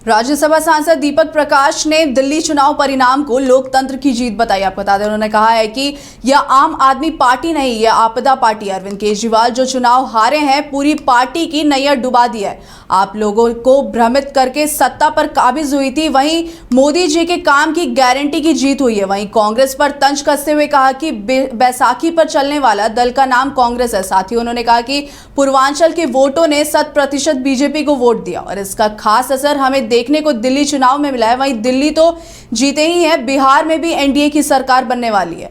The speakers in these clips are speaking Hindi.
राज्यसभा सांसद दीपक प्रकाश ने दिल्ली चुनाव परिणाम को लोकतंत्र की जीत बताई। आपको बता दें, उन्होंने कहा है कि यह आम आदमी पार्टी नहीं, यह आपदा पार्टी। अरविंद केजरीवाल जो चुनाव हारे हैं, पूरी पार्टी की नैया डुबा दी है। आप लोगों को भ्रमित करके सत्ता पर काबिज हुई थी, वहीं मोदी जी के काम की गारंटी की जीत हुई है। वहीं कांग्रेस पर तंज कसते हुए कहा कि बैसाखी पर चलने वाला दल का नाम कांग्रेस है। साथ ही उन्होंने कहा कि पूर्वांचल के वोटों ने 100% बीजेपी को वोट दिया और इसका खास असर हमें देखने को दिल्ली चुनाव में मिला है। वहीं दिल्ली तो जीते ही है, बिहार में भी एनडीए की सरकार बनने वाली है।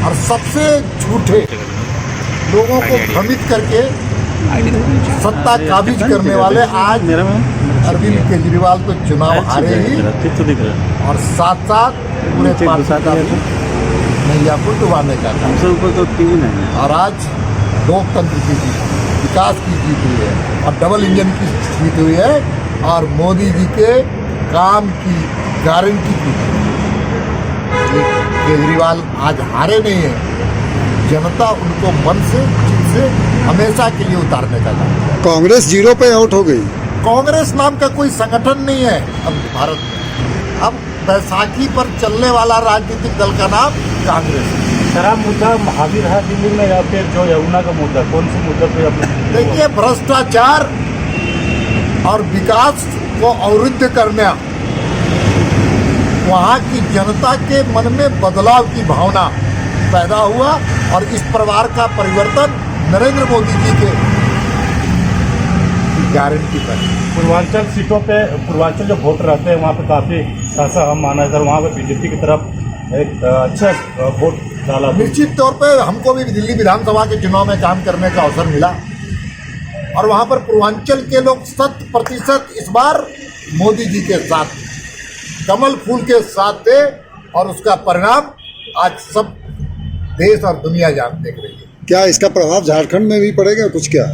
और सबसे झूठे लोगों को भ्रमित करके सत्ता काबिज करने वाले आज अरविंद केजरीवाल तो चुनाव हारे ही और साथ साथ पूरे पार्टी का भी नैया को डुबाने का और आज लोकतंत्र की जीत, विकास की जीत हुई है और डबल इंजन की जीत हुई है और मोदी जी के काम की गारंटी की। केजरीवाल आज हारे नहीं है, जनता उनको मन से चित से हमेशा के लिए उतारने का काम है। कांग्रेस 0 पे आउट हो गई। कांग्रेस नाम का कोई संगठन नहीं है अब भारत में। अब बैसाखी पर चलने वाला राजनीतिक दल का नाम कांग्रेस है। शराब मुद्दा हावी रहा दिल्ली में या फिर जो यमुना का मुद्दा, कौन सी मुद्दा पे अपने? देखिए, भ्रष्टाचार और विकास को अवरुद्ध करना, वहाँ की जनता के मन में बदलाव की भावना पैदा हुआ और इस परिवार का परिवर्तन नरेंद्र मोदी जी के गारंटी पर। पूर्वांचल सीटों पे, पूर्वांचल जो वोट रहते हैं वहाँ पे काफ़ी खासा हम माना है, वहाँ पे बीजेपी की तरफ एक अच्छा वोट डाला। निश्चित तौर पे हमको भी दिल्ली विधानसभा के चुनाव में काम करने का अवसर मिला और वहाँ पर पूर्वांचल के लोग 100% इस बार मोदी जी के साथ, कमल फूल के साथ थे और उसका परिणाम आज सब देश और दुनिया देख रही है। क्या इसका प्रभाव झारखंड में भी पड़ेगा कुछ? क्या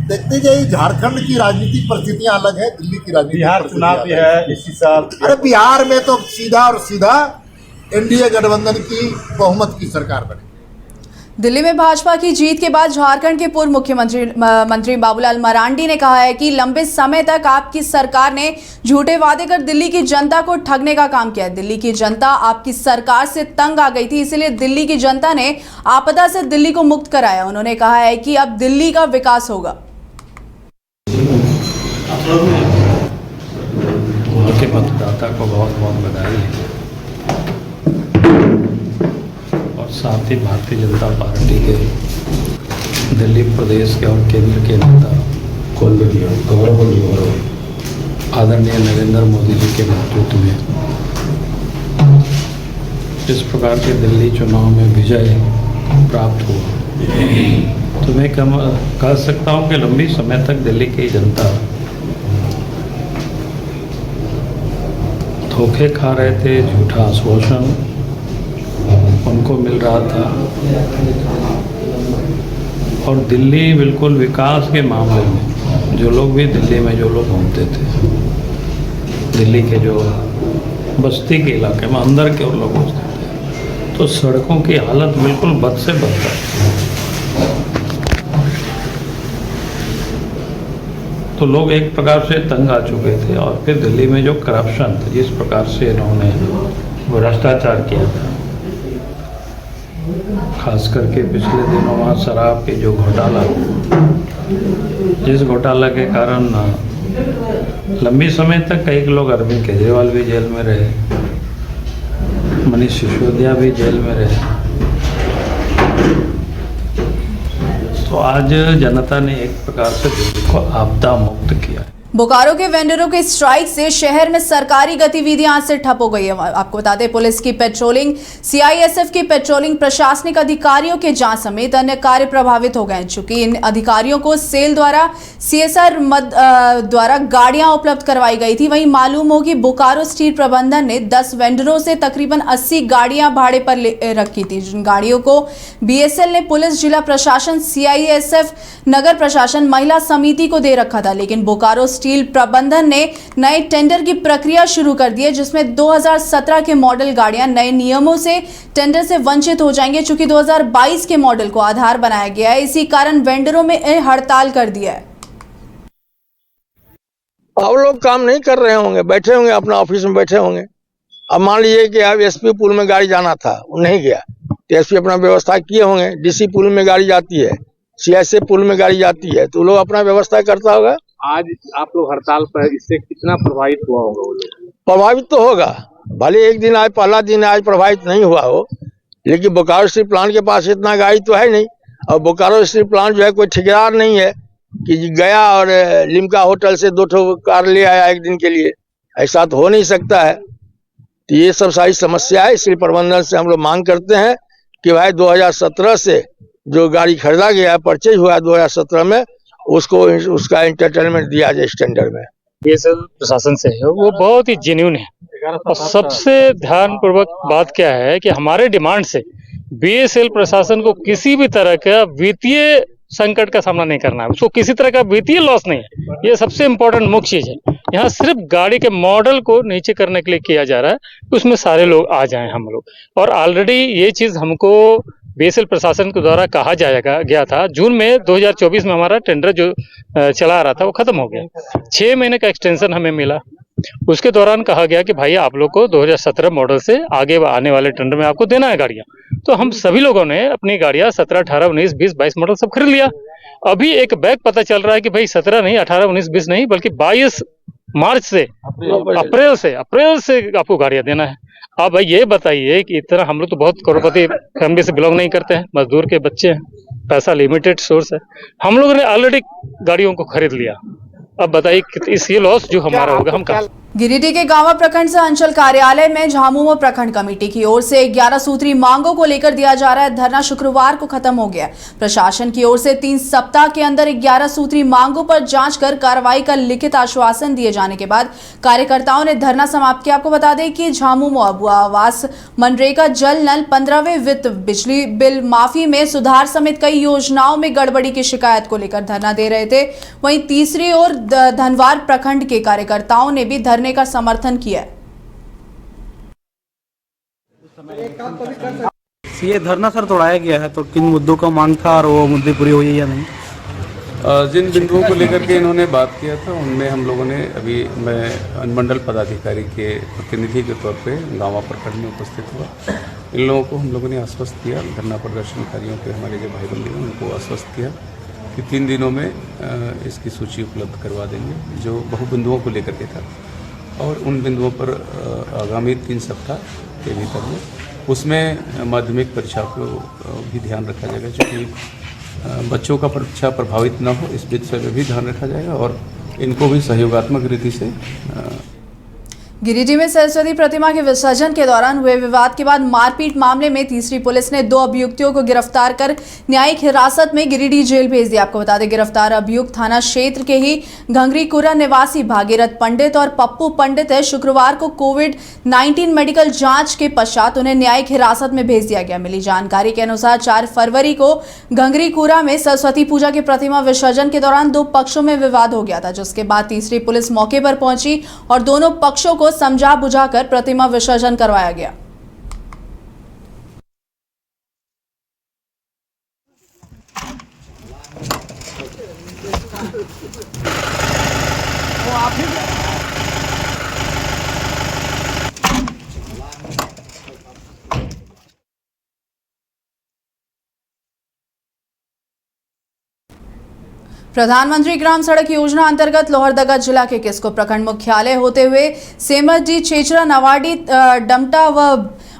देखते जाइए, झारखंड की राजनीतिक परिस्थितियां अलग है, दिल्ली की राजनीतिक बिहार चुनाव भी है इसी साल। अरे बिहार में तो सीधा और सीधा एनडीए गठबंधन की बहुमत की सरकार बनी। दिल्ली में भाजपा की जीत के बाद झारखंड के पूर्व मुख्यमंत्री बाबूलाल मरांडी ने कहा है कि लंबे समय तक आपकी सरकार ने झूठे वादे कर दिल्ली की जनता को ठगने का काम किया। दिल्ली की जनता आपकी सरकार से तंग आ गई थी, इसीलिए दिल्ली की जनता ने आपदा से दिल्ली को मुक्त कराया। उन्होंने कहा है कि अब दिल्ली का विकास होगा। वहाँ के मतदाता को बहुत बहुत बधाई है और साथ ही भारतीय जनता पार्टी के दिल्ली प्रदेश के और केंद्र के नेता आदरणीय नरेंद्र मोदी जी के नेतृत्व में जिस प्रकार के दिल्ली चुनाव में विजय प्राप्त हुआ, तो मैं कह सकता हूँ कि लंबी समय तक दिल्ली की जनता धोखे खा रहे थे, झूठा आश्वासन उनको मिल रहा था और दिल्ली बिल्कुल विकास के मामले में जो लोग भी दिल्ली में जो लोग घूमते थे, दिल्ली के जो बस्ती के इलाके में अंदर के और लोग घूमते थे, तो सड़कों की हालत बिल्कुल बद से बदतर। तो लोग एक प्रकार से तंग आ चुके थे और फिर दिल्ली में जो करप्शन था, जिस प्रकार से इन्होंने भ्रष्टाचार किया था, खास करके पिछले दिनों वहाँ शराब के जो घोटाला, जिस घोटाला के कारण लंबी समय तक कई लोग, अरविंद केजरीवाल भी जेल में रहे, मनीष सिसोदिया भी जेल में रहे। तो आज जनता ने एक प्रकार से दिल्ली को आपदा मुक्त किया है। बोकारो के वेंडरों के स्ट्राइक से शहर में सरकारी गतिविधियां आज से ठप हो गई है। आपको बता दें, पुलिस की पेट्रोलिंग, सीआईएसएफ की पेट्रोलिंग, प्रशासनिक अधिकारियों के जांच समेत अन्य कार्य प्रभावित हो गए। चूंकि इन अधिकारियों को सेल द्वारा सीएसआर द्वारा गाड़ियां उपलब्ध करवाई गई थी, वहीं मालूम हो कि बोकारो स्टील प्रबंधन ने 10 वेंडरों से तकरीबन 80 गाड़ियां भाड़े पर रखी थी, जिन गाड़ियों को बीएसएल ने पुलिस, जिला प्रशासन, सीआईएसएफ, नगर प्रशासन, महिला समिति को दे रखा था। लेकिन बोकारो स्टील प्रबंधन ने नए टेंडर की प्रक्रिया शुरू कर दी है, जिसमें 2017 के मॉडल गाड़ियां नए नियमों से टेंडर से वंचित हो जाएंगे। चूंकि 2022 के मॉडल को आधार बनाया गया है, इसी कारण वेंडरों में हड़ताल कर दिया है। अब लोग काम नहीं कर रहे होंगे, बैठे होंगे अपना ऑफिस में बैठे होंगे। अब मान लीजिए कि अब एसपी पुल में गाड़ी जाना था, वो नहीं गया, तो एसपी अपना व्यवस्था किए होंगे। डीसी पुल में गाड़ी जाती है, सीएसए पुल में गाड़ी जाती है, तो लोग अपना व्यवस्था करता होगा। आज आप लोग हड़ताल पर, इससे कितना प्रभावित हुआ होगा वो लोग? प्रभावित तो होगा, भले एक दिन आज पहला दिन आज प्रभावित नहीं हुआ हो, लेकिन बोकारो स्टील प्लांट के पास इतना गाड़ी तो है नहीं। और बोकारो स्टील प्लांट जो है कोई ठेकेदार नहीं है कि गया और लिम्का होटल से 2 कार ले आया एक दिन के लिए, ऐसा तो हो नहीं सकता है। तो ये सब सारी समस्या है। इसलिए प्रबंधन से हम लोग मांग करते हैं कि भाई 2017 से जो गाड़ी खरीदा गया है, परचेज हुआ है 2017 में, उसको उसका एंटरटेनमेंट दिया जाए स्टैंडर्ड में। बीएसएल प्रशासन से है वो बहुत ही जेन्युइन है। और सबसे ध्यानपूर्वक बात क्या है कि हमारे डिमांड से बीएसएल प्रशासन को किसी भी तरह का वित्तीय संकट का सामना नहीं करना है, उसको किसी तरह का वित्तीय लॉस नहीं है। ये सबसे इम्पोर्टेंट मुख्य चीज है। यहाँ सिर्फ गाड़ी के मॉडल को नीचे करने के लिए किया जा रहा है, उसमें सारे लोग आ जाएं हम लोग। और ऑलरेडी ये चीज हमको बीएसएल प्रशासन के द्वारा कहा गया था। जून में 2024 में हमारा टेंडर जो चला रहा था वो खत्म हो गया। 6 महीने का एक्सटेंशन हमें मिला। उसके दौरान कहा गया कि भाई आप लोग को 2017 मॉडल से आगे आने वाले टेंडर में आपको देना है गाड़ियां। तो हम सभी लोगों ने अपनी गाड़ियां 17, 18, 19, 20, 22 मॉडल सब खरीद लिया। अभी एक बैग पता चल रहा है कि भाई 17 नहीं, 18, 19, 20 नहीं, बल्कि 22 मार्च से अप्रैल से आपको गाड़ियां देना है। अब भाई ये बताइए कि इतना, हम लोग तो बहुत करोड़पति फैमिली से बिलोंग नहीं करते हैं, मजदूर के बच्चे हैं, पैसा लिमिटेड सोर्स है, हम लोगों ने ऑलरेडी गाड़ियों को खरीद लिया। अब बताइए इस ये लॉस जो हमारा होगा हम कहाँ? गिरिडीह के गांवा प्रखंड से अंचल कार्यालय में झामुमो प्रखंड कमेटी की ओर से 11 सूत्री मांगों को लेकर दिया जा रहा है धरना शुक्रवार को खत्म हो गया। प्रशासन की ओर से 3 सप्ताह के अंदर 11 सूत्री मांगों पर जांच कर कार्रवाई का लिखित आश्वासन दिए जाने के बाद कार्यकर्ताओं ने धरना समाप्त किया। आपको बता दें कि झामुमो अबुआ आवास, मनरेगा, जल नल, 15वें वित्त, बिजली बिल माफी में सुधार समेत कई योजनाओं में गड़बड़ी की शिकायत को लेकर धरना दे रहे थे। वहीं तीसरी ओर धनवार प्रखंड के कार्यकर्ताओं ने भी धरने का समर्थन किया। ये धरना सर तोड़ाया गया है, तो किन मुद्दों का मांग था और वो मुद्दे पूरी हुई या नहीं? जिन बिंदुओं को लेकर के इन्होंने बात किया था उनमें हम लोगों ने, अभी मैं अनुमंडल पदाधिकारी के प्रतिनिधि के तौर पे गांवा प्रखंड में उपस्थित हुआ। इन लोगों को हम लोगों ने आश्वस्त किया, धरना प्रदर्शनकारियों के हमारे जो भाई बंधु हैं उनको आश्वस्त किया कि 3 दिनों में इसकी सूची उपलब्ध करवा देंगे जो बहु बिंदुओं को लेकर के था। और उन बिंदुओं पर आगामी 3 सप्ताह के भीतर में उसमें माध्यमिक परीक्षा को भी ध्यान रखा जाएगा, क्योंकि बच्चों का परीक्षा प्रभावित न हो इस विषय में भी ध्यान रखा जाएगा और इनको भी सहयोगात्मक रीति से। गिरिडीह में सरस्वती प्रतिमा के विसर्जन के दौरान हुए विवाद के बाद मारपीट मामले में तीसरी पुलिस ने 2 अभियुक्तों को गिरफ्तार कर न्यायिक हिरासत में गिरिडीह जेल भेज दिया। आपको बता दें गिरफ्तार अभियुक्त थाना क्षेत्र के ही घंगरीकुरा निवासी भागीरथ पंडित और पप्पू पंडित है। शुक्रवार को कोविड-19 मेडिकल जांच के पश्चात उन्हें न्यायिक हिरासत में भेज दिया गया। मिली जानकारी के अनुसार 4 फरवरी को घंगरीकुरा में सरस्वती पूजा के प्रतिमा विसर्जन के दौरान 2 पक्षों में विवाद हो गया था, जिसके बाद तीसरी पुलिस मौके पर पहुंची और दोनों पक्षों को समझा बुझाकर प्रतिमा विसर्जन करवाया गया। प्रधानमंत्री ग्राम सड़क योजना अंतर्गत लोहरदगा जिला के किस्को प्रखंड मुख्यालय होते हुए सेमरडी, छेचरा, नवाडी, डमटा व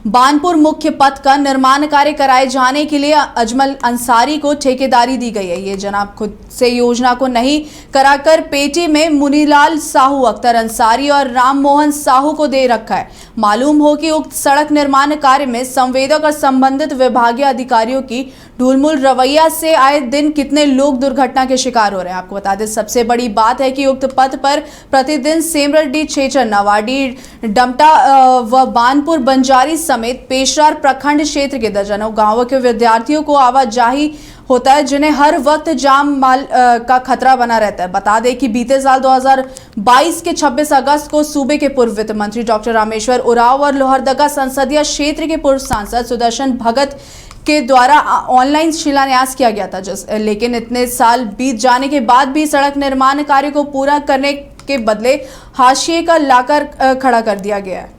बानपुर मुख्य पथ का निर्माण कार्य कराए जाने के लिए अजमल अंसारी को ठेकेदारी दी गई है। ये जनाब खुद से योजना को नहीं कराकर पेटी में मुनीलाल साहू, अख्तर अंसारी और राम मोहन साहू को दे रखा है। मालूम हो कि उक्त सड़क निर्माण कार्य में संवेदक और संबंधित विभागीय अधिकारियों की ढुलमुल रवैया से आए दिन कितने लोग दुर्घटना के शिकार हो रहे हैं। आपको बता दें सबसे बड़ी बात है कि उक्त पथ पर प्रतिदिन सेमरडी, छेचर, नवाडी, डमटा व बानपुर, बंजारी समेत पेशरार प्रखंड क्षेत्र के दर्जनों गांवों के विद्यार्थियों को आवाजाही होता है, जिन्हें हर वक्त जाम माल का खतरा बना रहता है। बता दें कि बीते साल 2022 के 26 अगस्त को सूबे के पूर्व वित्त मंत्री डॉक्टर रामेश्वर उरांव और लोहरदगा संसदीय क्षेत्र के पूर्व सांसद सुदर्शन भगत के द्वारा ऑनलाइन शिलान्यास किया गया था, लेकिन इतने साल बीत जाने के बाद भी सड़क निर्माण कार्य को पूरा करने के बदले हाशिए का लाकर खड़ा कर दिया गया है।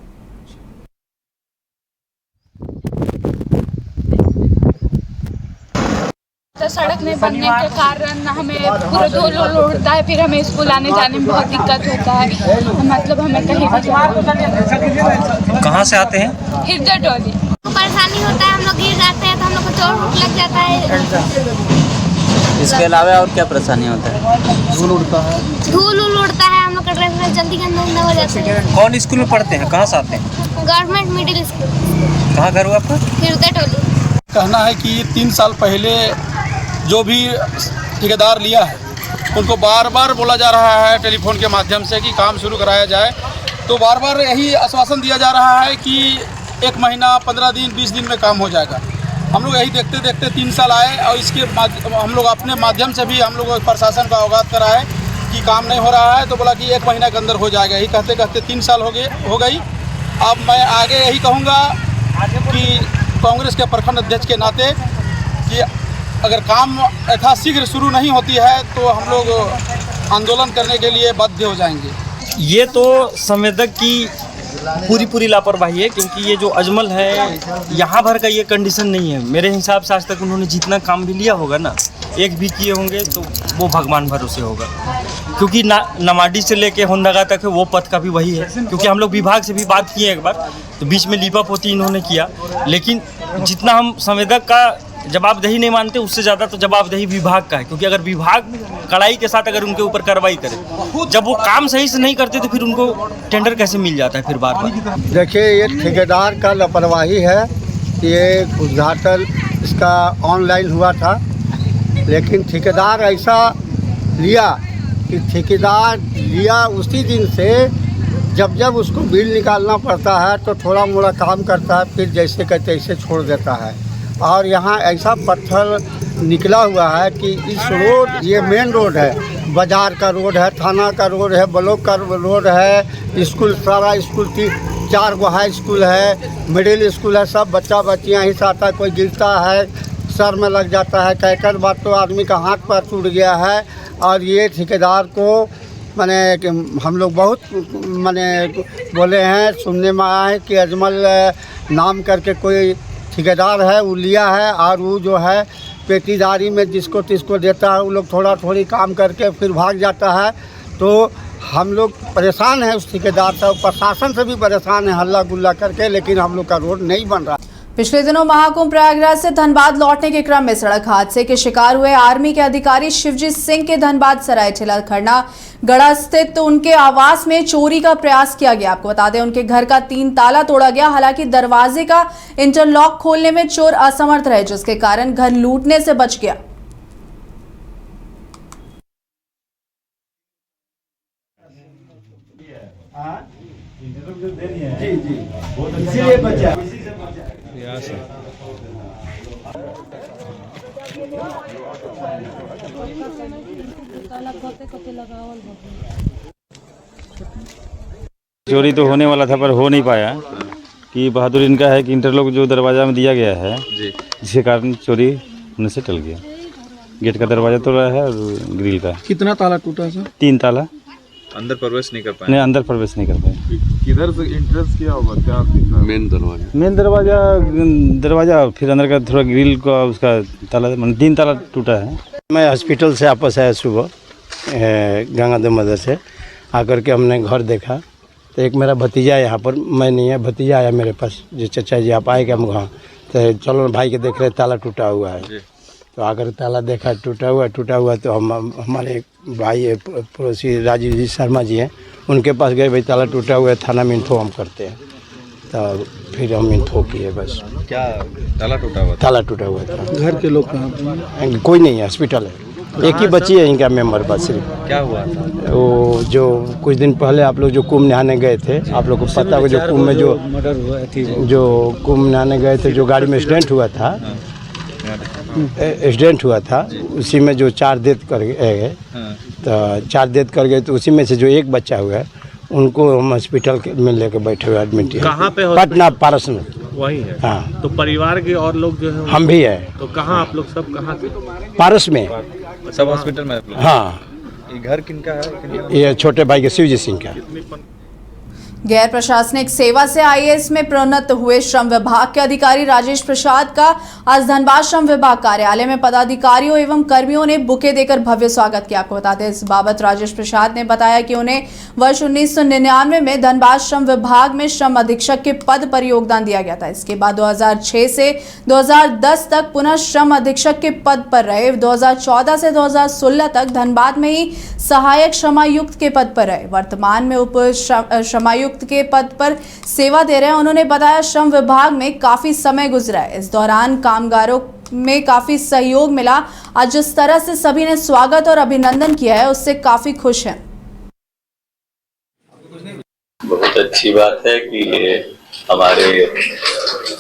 तो सड़क में बनने के कारण हमें पूरा धूल उड़ता है, फिर हमें स्कूल आने जाने में बहुत दिक्कत होता है। मतलब हमें कहीं भी कहाँ से आते हैं? हृदय टोली परेशानी होता है, हम लोग गिर जाते हैं तो हम लोग को चोट लग जाता है। इसके अलावा और क्या परेशानी होता है? धूल उड़ता है, धूल उड़ता है, हम लोग का ड्रेस जल्दी गंदा हो जाता है। कौन स्कूल में पढ़ते हैं? कहाँ से आते हैं? Government middle school. कहाँ घर हुआ आपका? हृदय टोली। कहना है कि 3 साल पहले जो भी ठेकेदार लिया है उनको बार बार बोला जा रहा है टेलीफोन के माध्यम से कि काम शुरू कराया जाए, तो बार बार यही आश्वासन दिया जा रहा है कि 1 महीना 15 दिन 20 दिन में काम हो जाएगा। हम लोग यही देखते देखते 3 साल आए और इसके हम लोग अपने माध्यम से भी हम लोग प्रशासन को अवगत कराए कि काम नहीं हो रहा है, तो बोला कि 1 महीना के अंदर हो जाएगा। यही कहते कहते 3 साल हो गई। अब मैं आगे यही कहूँगा कि कांग्रेस के प्रखंड अध्यक्ष के नाते कि अगर काम यथाशीघ्र शुरू नहीं होती है तो हम लोग आंदोलन करने के लिए बाध्य हो जाएंगे। ये तो संवेदक की पूरी लापरवाही है, क्योंकि ये जो अजमल है यहाँ भर का ये कंडीशन नहीं है। मेरे हिसाब से आज तक उन्होंने जितना काम भी लिया होगा ना, एक भी किए होंगे तो वो भगवान भरोसे होगा, क्योंकि नमाडी से लेके होंदगा तक है वो पथ का भी वही है। क्योंकि हम लोग विभाग से भी बात किए एक बार, तो बीच में लीपा पोती इन्होंने किया, लेकिन जितना हम संवेदक का जवाबदेही नहीं मानते उससे ज़्यादा तो जवाबदेही विभाग का है। क्योंकि अगर विभाग कड़ाई के साथ अगर उनके ऊपर कार्रवाई करे, जब वो काम सही से नहीं करते तो फिर उनको टेंडर कैसे मिल जाता है फिर बार बार। देखिए ये ठेकेदार का लापरवाही है। ये उद्घाटन इसका ऑनलाइन हुआ था, लेकिन ठेकेदार ऐसा लिया कि ठेकेदार लिया उसी दिन से जब उसको बिल निकालना पड़ता है तो थोड़ा मोड़ा काम करता है, फिर जैसे का तैसे छोड़ देता है। और यहाँ ऐसा पत्थर निकला हुआ है कि इस रोड, ये मेन रोड है, बाज़ार का रोड है, थाना का रोड है, ब्लॉक का रोड है, स्कूल सारा स्कूल 4 गो हाई स्कूल है, मिडिल स्कूल है, सब बच्चा बच्चियाँ ही आता है, कोई गिरता है सर में लग जाता है, कई बार तो आदमी का हाथ पैर टूट गया है। और ये ठेकेदार को माने हम लोग बहुत माने बोले हैं, सुनने में आया है कि अजमल नाम करके कोई ठेकेदार है, वो लिया है और वो जो है पेटीदारी में जिसको तिसको देता है, वो लोग थोड़ी काम करके फिर भाग जाता है। तो हम लोग परेशान हैं उस ठेकेदार से, प्रशासन से भी परेशान है हल्ला गुल्ला करके, लेकिन हम लोग का रोड नहीं बन रहा। पिछले दिनों महाकुंभ प्रयागराज से धनबाद लौटने के क्रम में सड़क हादसे के शिकार हुए आर्मी के अधिकारी शिवजीत सिंह के धनबाद सरायठेला खरना गढ़ा स्थित उनके आवास में चोरी का प्रयास किया गया। आपको बता दें उनके घर का 3 ताला तोड़ा गया। हालांकि दरवाजे का इंटरलॉक खोलने में चोर असमर्थ रहे, जिसके कारण घर लूटने से बच गया। इसीलिए बचा। चोरी तो होने वाला था पर हो नहीं पाया कि बहादुर इनका है कि इंटरलॉक जो दरवाजा में दिया गया है जिसके कारण चोरी होने से टल गया। गेट का दरवाजा तोड़ा है और ग्रिल का। कितना ताला टूटा सर? 3 ताला। अंदर प्रवेश नहीं कर पाए? नहीं, अंदर प्रवेश नहीं कर पाए। किधर से इंट्रेंस किया होगा? क्या मेन दरवाजा फिर अंदर का थोड़ा ग्रिल का उसका ताला 3 ताला टूटा है। मैं हॉस्पिटल से वापस आया सुबह गंगाधर मदर से आकर के हमने घर देखा तो एक मेरा भतीजा यहाँ पर, मैं नहीं है, भतीजा आया मेरे पास, जो चाचा जी आप आए क्या हम वहाँ, तो चलो भाई के देख रहे ताला टूटा हुआ है। तो आकर ताला देखा टूटा हुआ तो हम हमारे भाई पड़ोसी राजीव जी शर्मा जी हैं, उनके पास गए, भाई ताला टूटा हुआ है, थाना में इन्फॉर्म करते हैं। तो फिर हम इन्फॉर्म किए बस। क्या ताला टूटा हुआ था? ताला टूटा हुआ था। घर के लोग कहाँ? कोई नहीं है, हॉस्पिटल है, एक ही बच्ची है इनका मेंबर बस सिर्फ। क्या हुआ था? वो जो कुछ दिन पहले आप लोग जो कुंभ नहाने गए थे, आप लोग को पता होगा जो कुंभ में जो कुंभ नहाने गए थे, जो गाड़ी में एक्सीडेंट हुआ था उसी में जो 4 डेथ कर गए, तो 4 डेथ कर गए, तो उसी में से जो एक बच्चा हुआ है उनको हम हॉस्पिटल में लेकर बैठे हुए एडमिट है। कहाँ पे? पटना पारस में। वही है। हाँ। तो परिवार के और लोग जो है हम भी है। तो कहाँ आप लोग सब कहाँ थे? पारस में सब हॉस्पिटल में? हाँ। ये घर किनका है? ये छोटे भाई के शिवजी सिंह का। गैर प्रशासनिक सेवा से आईएएस में प्रोन्नत हुए श्रम विभाग के अधिकारी राजेश प्रसाद का आज धनबाद श्रम विभाग कार्यालय में पदाधिकारियों एवं कर्मियों ने बुके देकर भव्य स्वागत किया। आपको बता दें, इस बाबत राजेश प्रसाद ने बताया कि उन्हें वर्ष 1999 में धनबाद श्रम विभाग में श्रम अधीक्षक के पद पर योगदान दिया गया था। इसके बाद 2006 से 2010 तक पुनः श्रम अधीक्षक के पद पर रहे। 2014 से 2016 तक धनबाद में ही सहायक श्रमायुक्त के पद पर रहे। वर्तमान में उप श्रमायुक्त के पद पर सेवा दे रहे हैं। उन्होंने बताया, श्रम विभाग में काफी समय गुजरा है, इस दौरान कामगारों में काफी सहयोग मिला। आज जिस तरह से सभी ने स्वागत और अभिनंदन किया है, उससे काफी खुश हैं। बहुत अच्छी बात है कि हमारे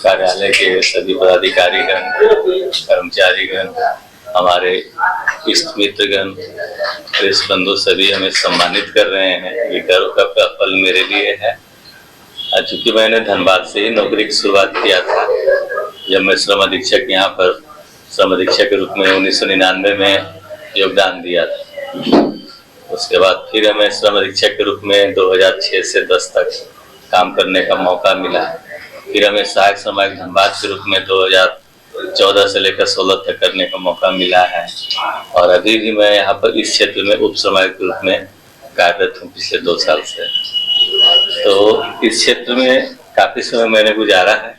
कार्यालय के सभी पदाधिकारीगण, कर्मचारीगण, हमारे इष्ट मित्रगण, प्रेस बंधु सभी हमें सम्मानित कर रहे हैं। ये गर्व का पल मेरे लिए है। चूंकि मैंने धनबाद से ही नौकरी की शुरुआत किया था, जब मैं श्रम अधीक्षक यहाँ पर श्रम अधीक्षक के रूप में 1999 में योगदान दिया था। उसके बाद फिर हमें श्रम अधीक्षक के रूप में 2006 से 10 तक काम करने का मौका मिला। फिर हमें सहायक श्रमायुक्त धनबाद के रूप में 2014 से लेकर 16 तक करने का मौका मिला है। और अभी भी मैं यहाँ पर इस क्षेत्र में उप श्रमायुक्त के रूप में कार्यरत हूँ पिछले 2 साल से। तो इस क्षेत्र में काफ़ी समय मैंने गुजारा है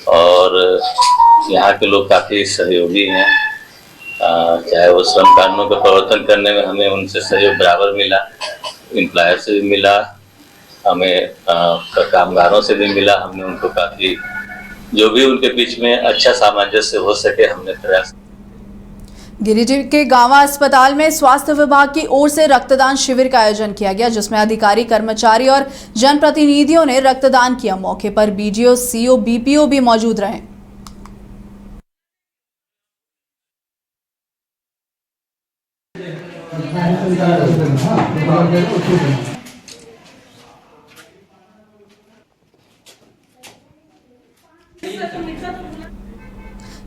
और यहाँ के लोग काफ़ी सहयोगी हैं। चाहे वो श्रम कानूनों का प्रवर्तन करने में हमें उनसे सहयोग बराबर मिला, एम्प्लॉयर से भी मिला, हमें कामगारों से भी मिला। हमने उनको काफ़ी जो भी उनके बीच में अच्छा सामंजस्य हो सके हमने प्रयास। गिरिडीह के गांवा अस्पताल में स्वास्थ्य विभाग की ओर से रक्तदान शिविर का आयोजन किया गया, जिसमें अधिकारी, कर्मचारी और जनप्रतिनिधियों ने रक्तदान किया। मौके पर बीडीओ, सीओ, बीपीओ भी मौजूद रहे।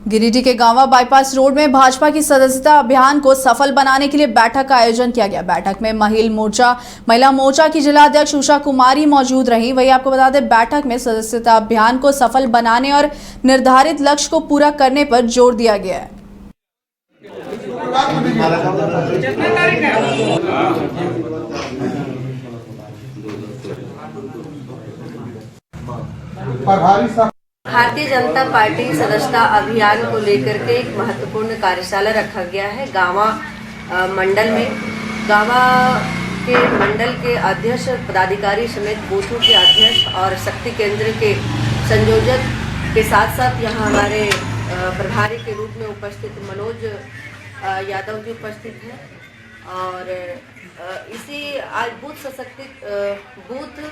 गिरिडीह के गांवा बाईपास रोड में भाजपा की सदस्यता अभियान को सफल बनाने के लिए बैठक का आयोजन किया गया। बैठक में महिला मोर्चा की जिला अध्यक्ष उषा कुमारी मौजूद रही। वहीं आपको बता दें, बैठक में सदस्यता अभियान को सफल बनाने और निर्धारित लक्ष्य को पूरा करने पर जोर दिया गया है। भारतीय जनता पार्टी सदस्यता अभियान को लेकर के एक महत्वपूर्ण कार्यशाला रखा गया है गांवा मंडल में। गांवा के मंडल के अध्यक्ष, पदाधिकारी समेत बूथों के अध्यक्ष और शक्ति केंद्र के संयोजक के साथ साथ यहाँ हमारे प्रभारी के रूप में उपस्थित मनोज यादव जी उपस्थित हैं। और इसी आज बूथ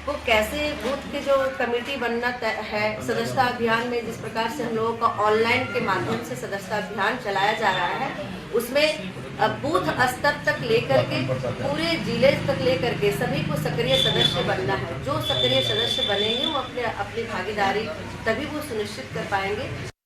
को कैसे बूथ के जो कमेटी बनना है सदस्यता अभियान में, जिस प्रकार से हम लोगों का ऑनलाइन के माध्यम से सदस्यता अभियान चलाया जा रहा है, उसमें बूथ स्तर तक लेकर के पूरे जिले तक लेकर के सभी को सक्रिय सदस्य बनना है। जो सक्रिय सदस्य बनेंगे वो अपनी भागीदारी तभी वो सुनिश्चित कर पाएंगे।